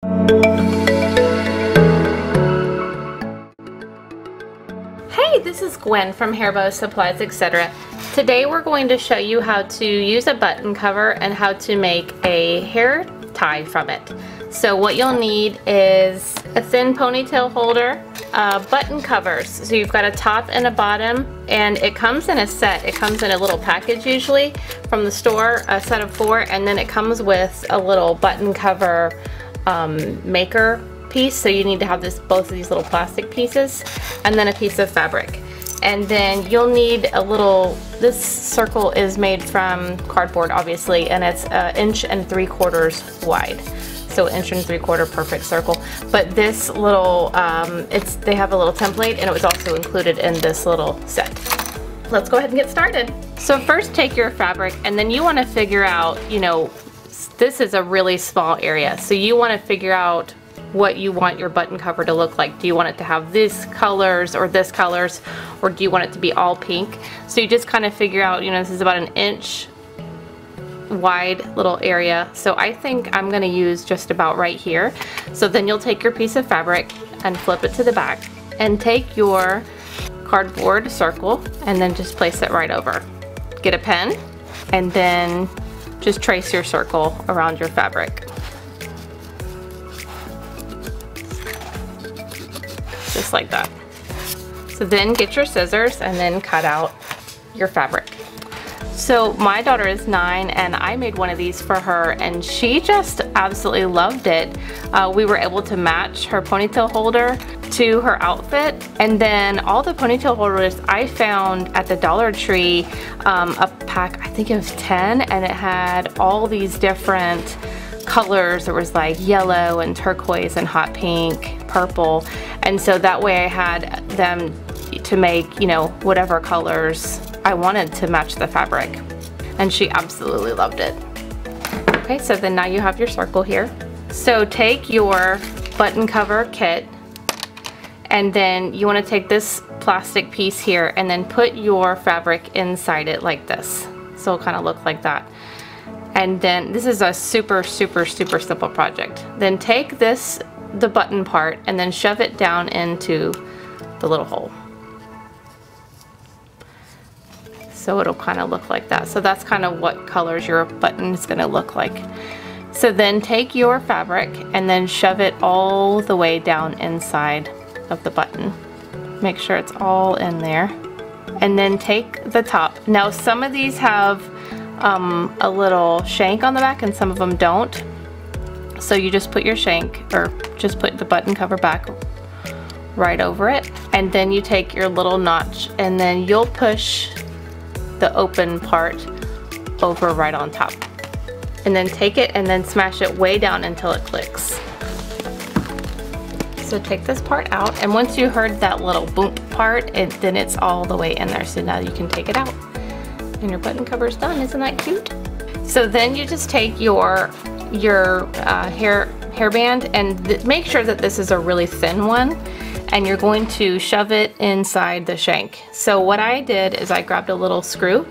Hey, this is Gwen from Hairbow Supplies, etc. Today we're going to show you how to use a button cover and how to make a hair tie from it. So what you'll need is a thin ponytail holder, button covers. So you've got a top and a bottom, and it comes in a set. It comes in a little package usually from the store, a set of 4, and then it comes with a little button cover maker piece. So you need to have both of these little plastic pieces, and then a piece of fabric. And then you'll need a little, this circle is made from cardboard obviously, and it's 1 3/4 inches wide. So 1 3/4 inches perfect circle. But this little, they have a little template, and it was also included in this little set. Let's go ahead and get started. So first take your fabric, and then you want to figure out, you know, this is a really small area. So you want to figure out what you want your button cover to look like. Do you want it to have these colors or this colors, or do you want it to be all pink? So you just kind of figure out, you know, this is about 1 inch wide little area. So I think I'm gonna use just about right here. So then you'll take your piece of fabric and flip it to the back, and take your cardboard circle and then just place it right over. Get a pen and then just trace your circle around your fabric. Just like that. So then get your scissors and then cut out your fabric. So my daughter is 9, and I made one of these for her, and she just absolutely loved it. We were able to match her ponytail holder to her outfit, and then all the ponytail holders I found at the Dollar Tree, a pack, I think it was 10, and it had all these different colors. There was like yellow and turquoise and hot pink, purple, and so that way I had them to make, you know, whatever colors I wanted to match the fabric, and she absolutely loved it. Okay, so then now you have your circle here. So take your button cover kit, and then you want to take this plastic piece here and then put your fabric inside it like this. So it'll kind of look like that. And then this is a super simple project. Then take this, the button part, and then shove it down into the little hole. So it'll kind of look like that. So that's kind of what colors your button is going to look like. So then take your fabric and then shove it all the way down inside of the button. Make sure it's all in there. And then take the top. Now some of these have a little shank on the back, and some of them don't. So you just put your shank, or just put the button cover back right over it. And then you take your little notch, and then you'll push the open part over right on top, and then take it and then smash it way down until it clicks. So take this part out, and once you heard that little boom part, then it's all the way in there. So now you can take it out, and your button cover's done. Isn't that cute? So then you just take your hairband, and make sure that this is a really thin one, and you're going to shove it inside the shank. So what I did is I grabbed a little screw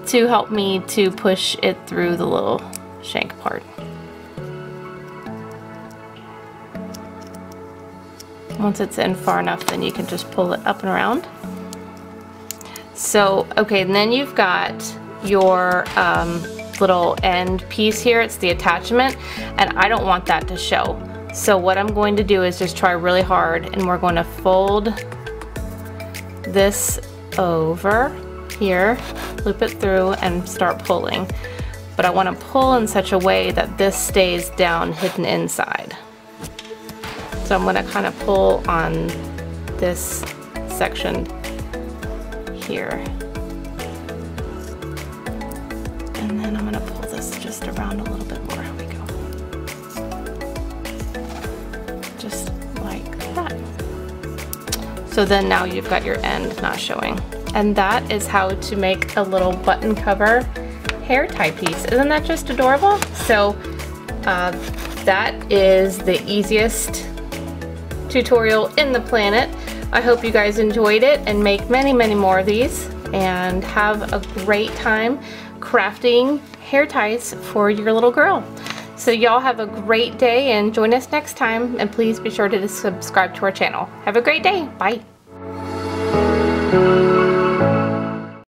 to help me to push it through the little shank part. Once it's in far enough, then you can just pull it up and around. So, okay, and then you've got your little end piece here. It's the attachment, and I don't want that to show. So what I'm going to do is just try really hard, and we're going to fold this over here, loop it through, and start pulling. But I want to pull in such a way that this stays down hidden inside. So I'm going to kind of pull on this section here. And then I'm going to pull this just around a little bit more. Here we go. Just like that. So then now you've got your end not showing. And that is how to make a little button cover hair tie piece. Isn't that just adorable? So that is the easiest tutorial in the planet. I hope you guys enjoyed it, and make many, many more of these, and have a great time crafting hair ties for your little girl. So y'all have a great day and join us next time, and please be sure to subscribe to our channel. Have a great day. Bye.